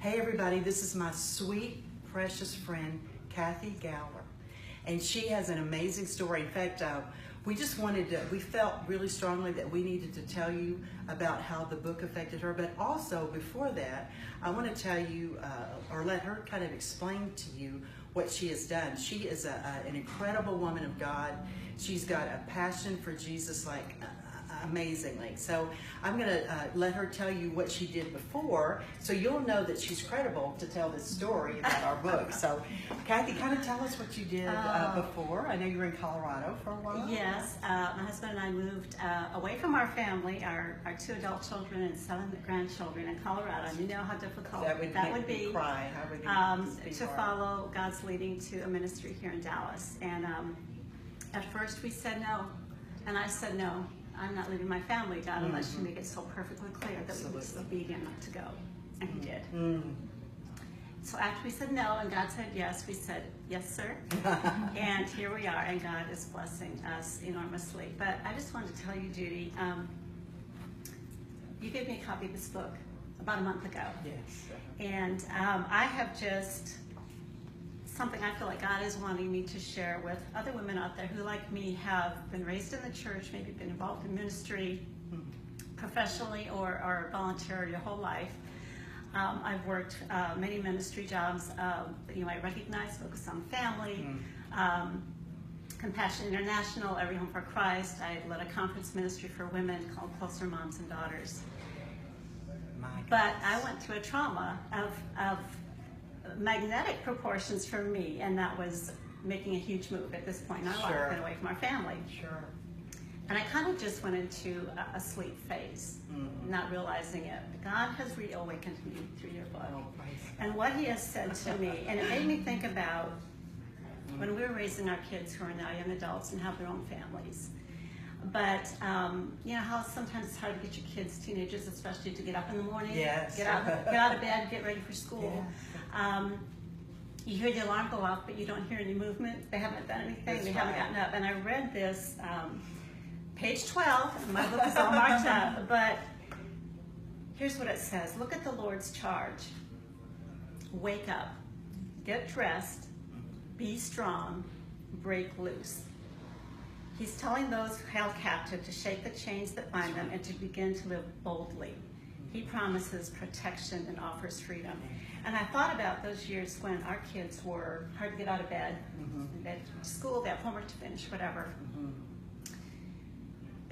Hey everybody, this is my sweet, precious friend, Kathy Gowler. And she has an amazing story. In fact, we felt really strongly that we needed to tell you about how the book affected her. But also, before that, I want to tell you, or let her kind of explain to you what she has done. She is an incredible woman of God. She's got a passion for Jesus like amazingly. So I'm going to let her tell you what she did before, so you'll know that she's credible to tell this story about our book. So Kathy, kind of tell us what you did before. I know you were in Colorado for a while. Yes, my husband and I moved away from our family, our 2 adult children and 7 grandchildren in Colorado. And you know how difficult that would be cry. To follow God's leading to a ministry here in Dallas. And at first we said no, and I said no. I'm not leaving my family, God, unless you make it so perfectly clear that we would be obedient not to go. And he did. So after we said no and God said yes, we said, yes, sir. And here we are, and God is blessing us enormously. But I just wanted to tell you, Judy, you gave me a copy of this book about a month ago. Yes. And I have just something I feel like God is wanting me to share with other women out there who, like me, have been raised in the church, maybe been involved in ministry professionally or voluntarily your whole life. I've worked many ministry jobs that you might recognize, Focus on Family, Compassion International, Every Home for Christ. I led a conference ministry for women called Closer Moms and Daughters. But I went through a trauma of magnetic proportions for me, and that was making a huge move at this point in our life, been away from our family. Sure. And I kind of just went into a sleep phase, not realizing it. God has reawakened me through your book. And what he has said to me, and it made me think about when we were raising our kids who are now young adults and have their own families. But you know how sometimes it's hard to get your kids, teenagers especially, to get up in the morning, get out of bed, get ready for school. You hear the alarm go off, but you don't hear any movement. They haven't done anything. They haven't gotten up. And I read this, page 12. My book is all marked up. But here's what it says. Look at the Lord's charge. Wake up. Get dressed. Be strong. Break loose. He's telling those held captive to shake the chains that bind them and to begin to live boldly. He promises protection and offers freedom. And I thought about those years when our kids were hard to get out of bed, they had school, they had homework to finish, whatever.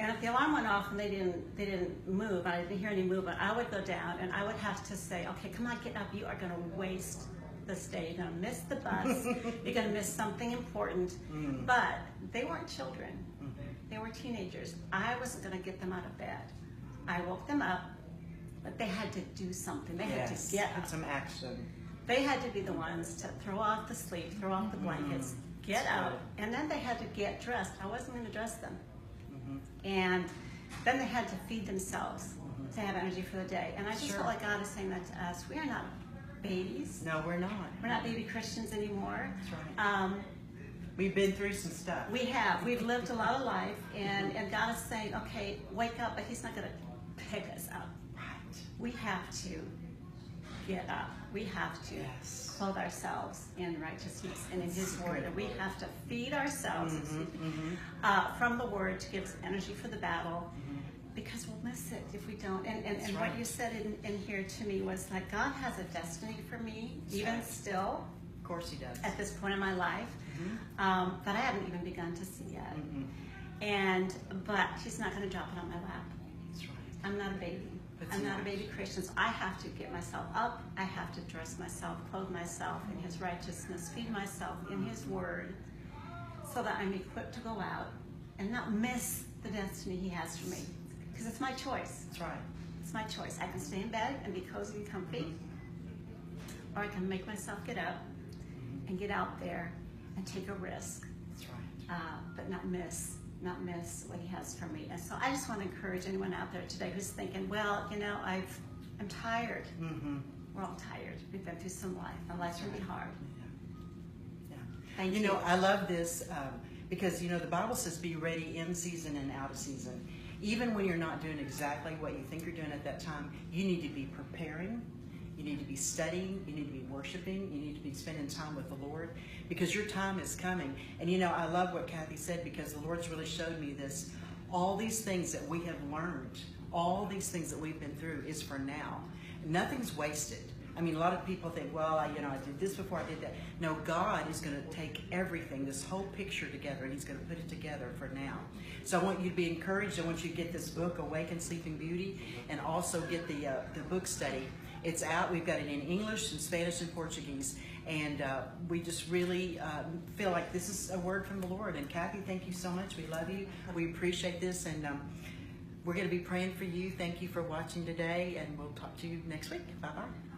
And if the alarm went off and they didn't move, I didn't hear any movement, I would go down and I would have to say, okay, come on, get up. You are going to waste this day. You're going to miss the bus. You're going to miss something important. But they weren't children. They were teenagers. I wasn't going to get them out of bed. I woke them up, but they had to do something. They had to get up. Some action. They had to be the ones to throw off the sleep, throw off the blankets, get out, and then they had to get dressed. I wasn't going to dress them. And then they had to feed themselves to have energy for the day. And I just felt like God is saying that to us. We are not babies. No, we're not. We're not baby Christians anymore. That's right. We've been through some stuff. We have. We've lived a lot of life, and God is saying, okay, wake up, but he's not going to pick us up. Right. We have to get up. We have to clothe ourselves in righteousness and in his word. And we have to feed ourselves from the word to give us energy for the battle, because we'll miss it if we don't. And what you said in here to me was like, God has a destiny for me, even still. Of course he does. At this point in my life, that I haven't even begun to see yet. But he's not going to drop it on my lap. That's right. I'm not a baby. I'm not a baby Christian, so I have to get myself up. I have to dress myself, clothe myself in his righteousness, feed myself in his word, so that I'm equipped to go out and not miss the destiny he has for me. Because it's my choice. That's right. It's my choice. I can stay in bed and be cozy and comfy, or I can make myself get up and get out there and take a risk. That's right. But not miss what he has for me. And so I just want to encourage anyone out there today who's thinking, well, you know, I'm tired. We're all tired. We've been through some life. And life's really hard. Thank you. You know, I love this because, you know, the Bible says be ready in season and out of season. Even when you're not doing exactly what you think you're doing at that time, you need to be preparing You need to be studying. You need to be worshiping. You need to be spending time with the Lord, because your time is coming. And you know, I love what Kathy said, because the Lord's really showed me this. All these things that we have learned, all these things that we've been through is for now. Nothing's wasted. I mean, a lot of people think, well, I did this before, I did that. No, God is going to take everything, this whole picture together, and He's going to put it together for now. So I want you to be encouraged. I want you to get this book, Awaken Sleeping Beauty, and also get the book study. It's out. We've got it in English and Spanish and Portuguese. And we just really feel like this is a word from the Lord. And Kathy, thank you so much. We love you. We appreciate this. And we're going to be praying for you. Thank you for watching today. And we'll talk to you next week. Bye-bye.